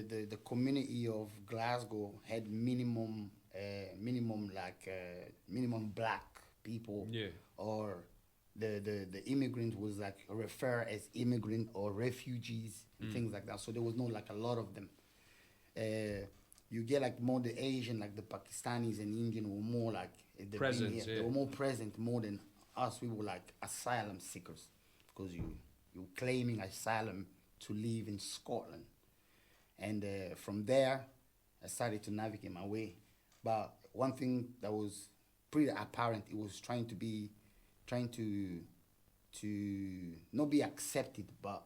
the community of Glasgow had minimum black people, Yeah. or the immigrant was like referred as immigrant or refugees and things like that. So there was no like a lot of them. You get like more the Asian, like the Pakistanis and Indian were more like Present, they yeah. were more present more than us. We were like asylum seekers because you claiming asylum to live in Scotland, and from there I started to navigate my way. But one thing that was pretty apparent, it was trying to not be accepted, but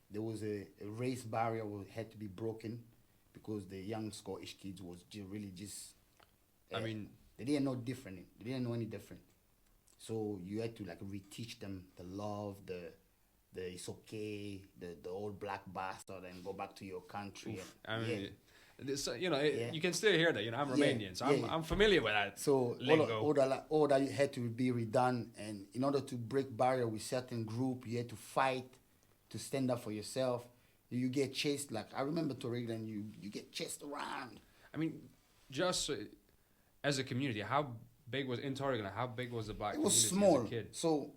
there was a race barrier that had to be broken because the young Scottish kids was really just I mean, they didn't know different. They didn't know any different. So you had to like reteach them the love, the it's okay, the old black bastard, and go back to your country. oof. I And, mean, this, yeah, you can still hear that. I'm yeah, Romanian, so yeah. I'm familiar with that So lingo. all that had to be redone, and in order to break barrier with certain group, you had to fight to stand up for yourself. You get chased, like I remember Torrigan, you get chased around. I mean, just as a community, how big was in Torrigan? How big was the black It was community small. as a kid? So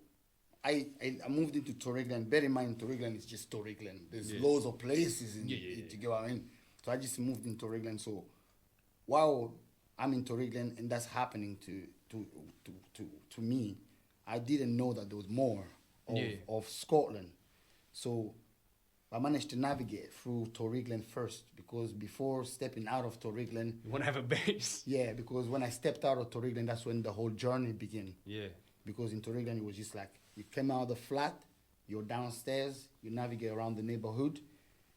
I moved into Torrigan. Bear in mind, Torrigan is just Torrigan. There's Yeah. loads of places in Yeah, yeah, to yeah. go out in. So I just moved into Torrigan. So while I'm in Torrigan and that's happening to me, I didn't know that there was more Yeah. of Scotland. So I managed to navigate through Torrigan first, because before stepping out of Torrigan, You want to have a base? yeah, because when I stepped out of Torrigan, that's when the whole journey began. Yeah. Because in Torrigan, it was just like you came out of the flat, you're downstairs, you navigate around the neighborhood.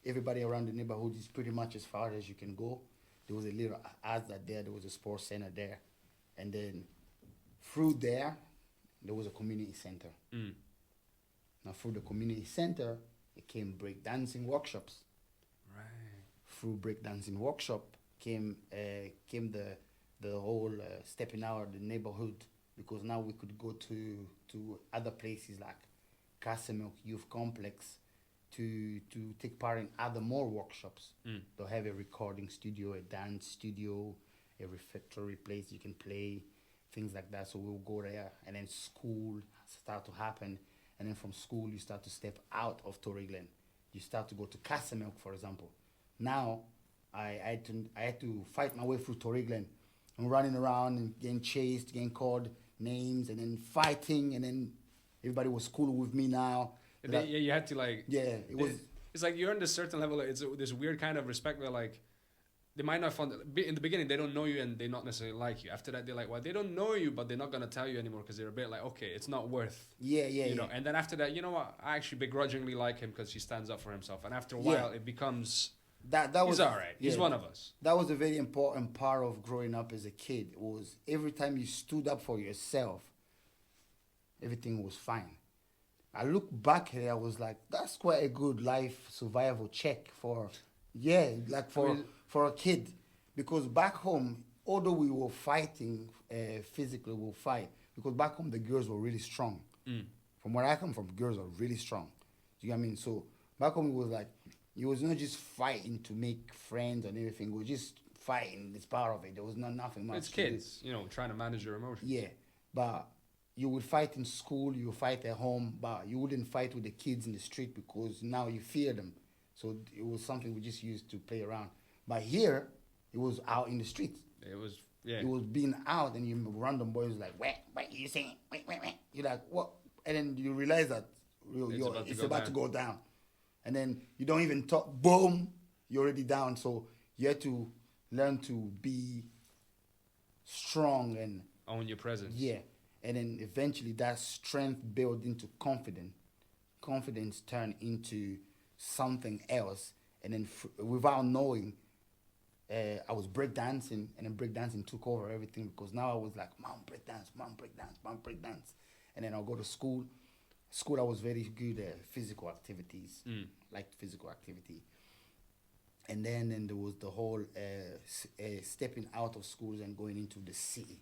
Everybody around the neighborhood is pretty much as far as you can go. There was a little Asda there was a sports center there. And then through there was a community center. Mm. Now, through the community center, it came breakdancing workshops. Right. Through breakdancing workshop came the whole stepping out of the neighborhood, because now we could go to other places like Castlemilk Youth Complex to take part in other more workshops. Mm. They'll have a recording studio, a dance studio, a refectory place you can play, things like that. So we'll go there, and then school start to happen, and then from school you start to step out of Torrigan. You start to go to Castlemilk, for example. Now I had to fight my way through Torrigan. I'm running around and getting chased, getting called names, and then fighting, and then everybody was cool with me now. And then, you had to like. Yeah, it was. It's like you're in this certain level. It's this weird kind of respect where like they might not find in the beginning they don't know you and they not necessarily like you. After that they're like, well, they don't know you, but they're not gonna tell you anymore because they're a bit like, okay, it's not worth. Yeah, You know. And then after that, you know what? I actually begrudgingly like him because he stands up for himself. And after a while, it becomes That was he's all right. He's one of us. That was a very important part of growing up as a kid. Was every time you stood up for yourself, everything was fine. I look back here, I was like, that's quite a good life survival check for, yeah, like for a kid, because back home, although we were fighting physically, we'll fight, because back home the girls were really strong. Mm. From where I come from, girls are really strong. Do you know what I mean? So back home it was like, it was not just fighting to make friends and everything. We were just fighting. It's part of it. There was nothing much. It's kids, trying to manage their emotions. Yeah, but you would fight in school, you would fight at home, but you wouldn't fight with the kids in the street because now you fear them. So it was something we just used to play around. But here, it was out in the streets. It was, yeah. It was being out, and you random boys like, what you saying? Wait. You're like, what? And then you realize that it's about to go down. And then you don't even talk, boom, you're already down. So you have to learn to be strong and own your presence. Yeah. And then eventually that strength built into confidence. Confidence turned into something else. And then without knowing, I was breakdancing, and then breakdancing took over everything, because now I was like, mom, breakdance. And then I'll go to school. School, I was very good at physical activities, liked physical activity. And then there was the whole stepping out of schools and going into the city.